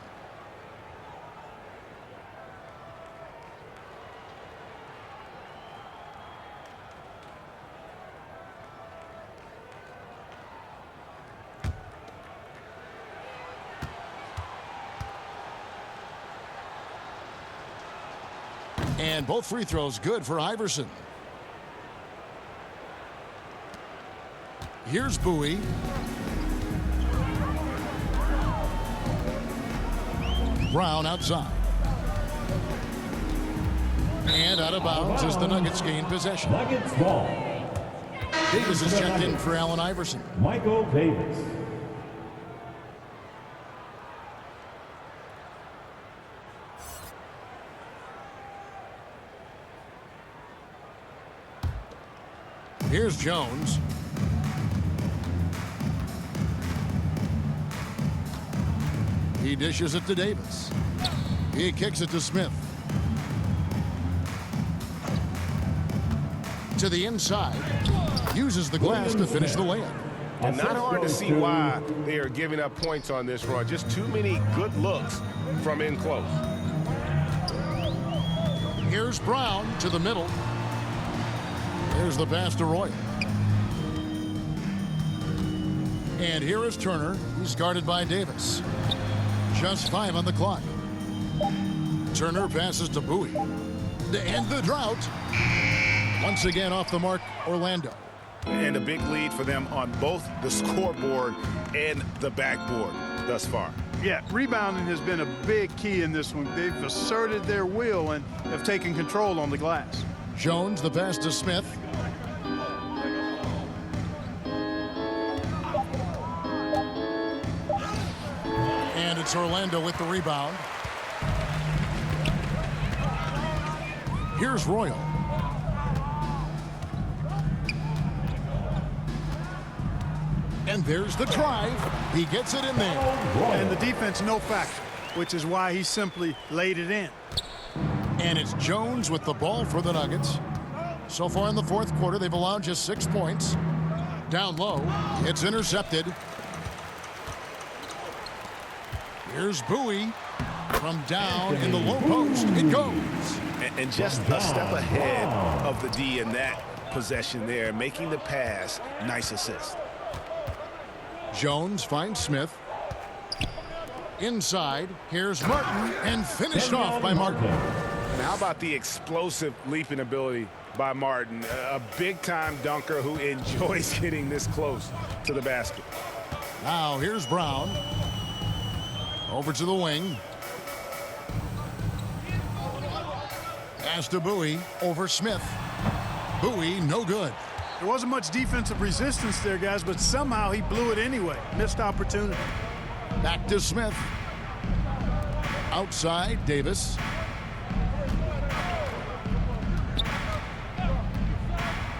And both free throws good for Iverson. Here's Bowie. Brown outside. And out of bounds as the Nuggets gain possession. Nuggets ball. Davis is checked in for Allen Iverson. Michael Davis. Here's Jones. He dishes it to Davis. He kicks it to Smith. To the inside. Uses the glass to finish the layup. And not hard to see why they are giving up points on this run. Just too many good looks from in close. Here's Brown to the middle. There's the pass to Roy. And here is Turner. He's guarded by Davis. Just 5 on the clock. Turner passes to Bowie. To end the drought. Once again off the mark, Orlando. And a big lead for them on both the scoreboard and the backboard thus far. Yeah, rebounding has been a big key in this one. They've asserted their will and have taken control on the glass. Jones, the pass to Smith. And it's Orlando with the rebound. Here's Royal. And there's the drive. He gets it in there. And the defense no factor, which is why he simply laid it in. And it's Jones with the ball for the Nuggets. So far in the fourth quarter, they've allowed just 6 points. Down low, it's intercepted. Here's Bowie from down in the low post. It goes. And just a step ahead of the D in that possession there, making the pass. Nice assist. Jones finds Smith. Inside, here's Martin, and finished off by Martin. And how about the explosive leaping ability by Martin? A big-time dunker who enjoys getting this close to the basket. Now here's Brown. Over to the wing. Pass to Bowie. Over Smith. Bowie, no good. There wasn't much defensive resistance there, guys, but somehow he blew it anyway. Missed opportunity. Back to Smith. Outside, Davis.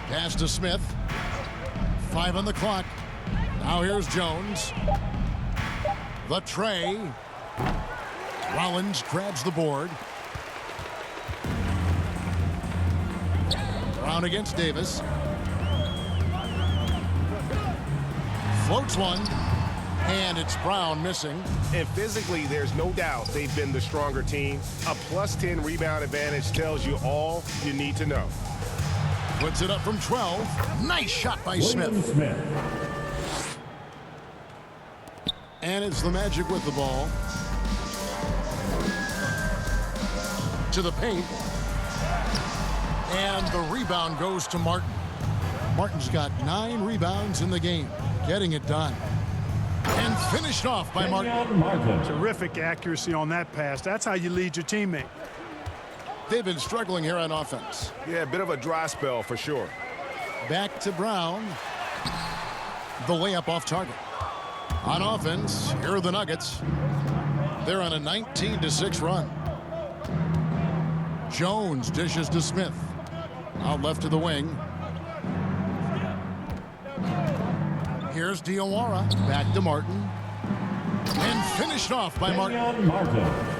Pass to Smith. 5 on the clock. Now here's Jones. The tray. Rollins grabs the board. Brown against Davis. Floats one. And it's Brown missing. And physically, there's no doubt they've been the stronger team. A +10 rebound advantage tells you all you need to know. Puts it up from 12. Nice shot by Smith. And it's the Magic with the ball. To the paint. And the rebound goes to Martin. Martin's got 9 rebounds in the game. Getting it done. And finished off by Martin. Terrific accuracy on that pass. That's how you lead your teammate. They've been struggling here on offense. Yeah, a bit of a dry spell for sure. Back to Brown. The layup off target. On offense, here are the Nuggets. They're on a 19-6 run. Jones dishes to Smith. Out left to the wing. Here's Diawara. Back to Martin. And finished off by Martin.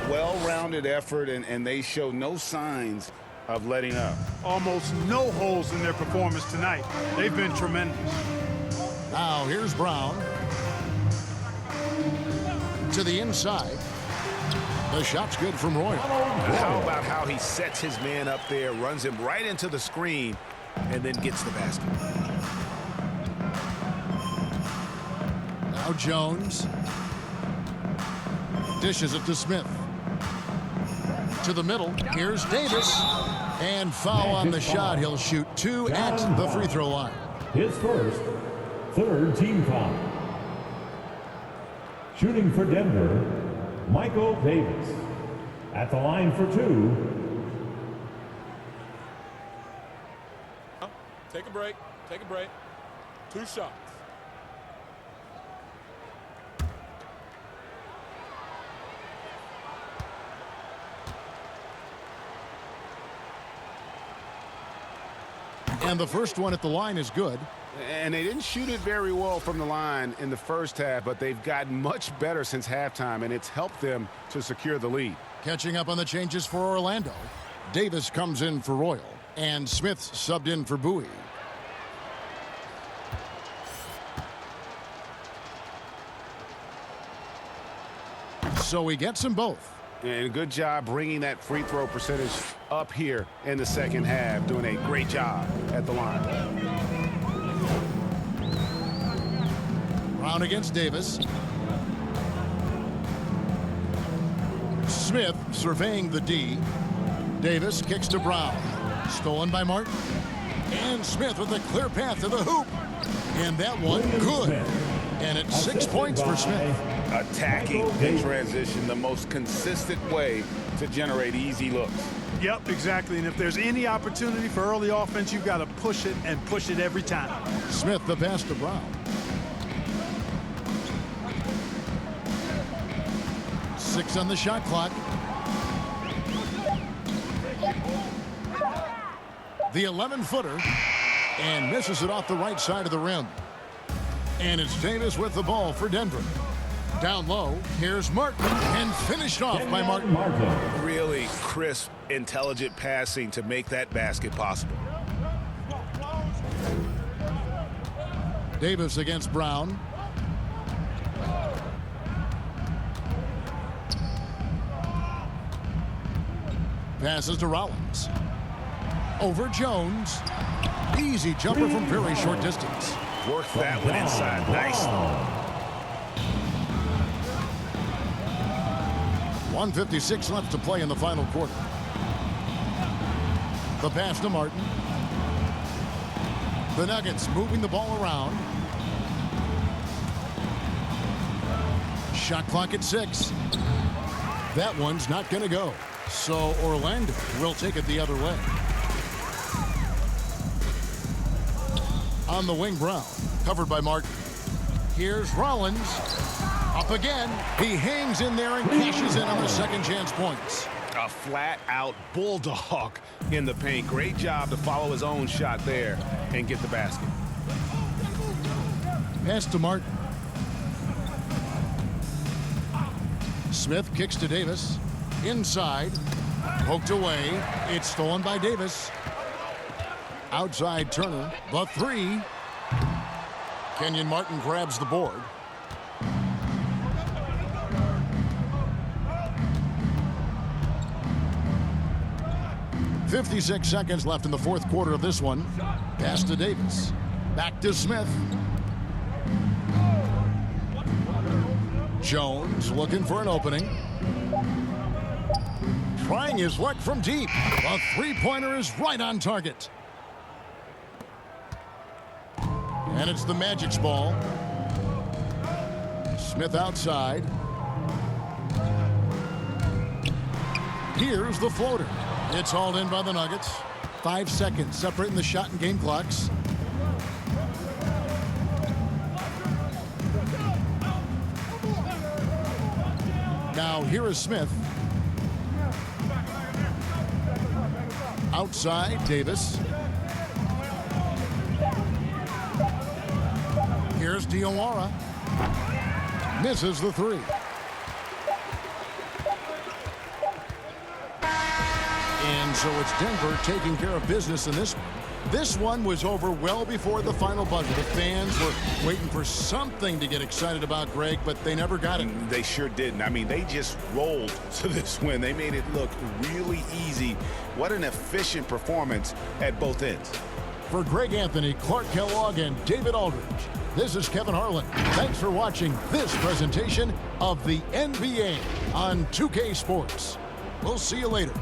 Well-rounded effort, and they show no signs of letting up. Almost no holes in their performance tonight. They've been tremendous. Now here's Brown. To the inside. The shot's good from Royal. How about how he sets his man up there, runs him right into the screen, and then gets the basket. Now Jones. Dishes it to Smith. To the middle. Here's Davis. And foul on the shot. He'll shoot 2 at the free throw line. His first, 3rd team foul. Shooting for Denver, Michael Davis. At the line for 2. Take a break. Take a break. 2 shots. And the first one at the line is good. And they didn't shoot it very well from the line in the first half, but they've gotten much better since halftime, and it's helped them to secure the lead. Catching up on the changes for Orlando. Davis comes in for Royal, and Smith subbed in for Bowie. So he gets them both. And good job bringing that free throw percentage up here in the second half, doing a great job at the line. Brown against Davis. Smith surveying the D. Davis kicks to Brown. Stolen by Martin. And Smith with a clear path to the hoop. And that one good. And it's 6 points for Smith. Attacking in transition, the most consistent way to generate easy looks. Yep, exactly. And if there's any opportunity for early offense, you've got to push it and push it every time. Smith the pass to Brown. Six on the shot clock. The 11-footer and misses it off the right side of the rim. And it's Davis with the ball for Denver. Down low, here's Martin, and finished off by Martin. Really crisp, intelligent passing to make that basket possible. Davis against Brown. Passes to Rollins. Over Jones. Easy jumper from very short distance. Worked that one inside nicely. 1:56 left to play in the final quarter. The pass to Martin. The Nuggets moving the ball around. Shot clock at 6. That one's not going to go. So Orlando will take it the other way. On the wing, Brown. Covered by Martin. Here's Rollins. Up again. He hangs in there and cashes in on the second chance points. A flat-out bulldog in the paint. Great job to follow his own shot there and get the basket. Pass to Martin. Smith kicks to Davis. Inside. Poked away. It's stolen by Davis. Outside Turner. The 3. Kenyon Martin grabs the board. .56 seconds left in the fourth quarter of this one. Pass to Davis. Back to Smith. Jones looking for an opening. Trying his luck from deep. The three-pointer is right on target. And it's the Magic's ball. Smith outside. Here's the floater. It's hauled in by the Nuggets. 5 seconds separating the shot and game clocks. Now here is Smith. Outside, Davis. Here's Diawara. Misses the 3. And so it's Denver taking care of business in this one. This one was over well before the final buzzer. The fans were waiting for something to get excited about, Greg, but they never got it. They sure didn't. I mean, they just rolled to this win. They made it look really easy. What an efficient performance at both ends. For Greg Anthony, Clark Kellogg, and David Aldridge, this is Kevin Harlan. Thanks for watching this presentation of the NBA on 2K Sports. We'll see you later.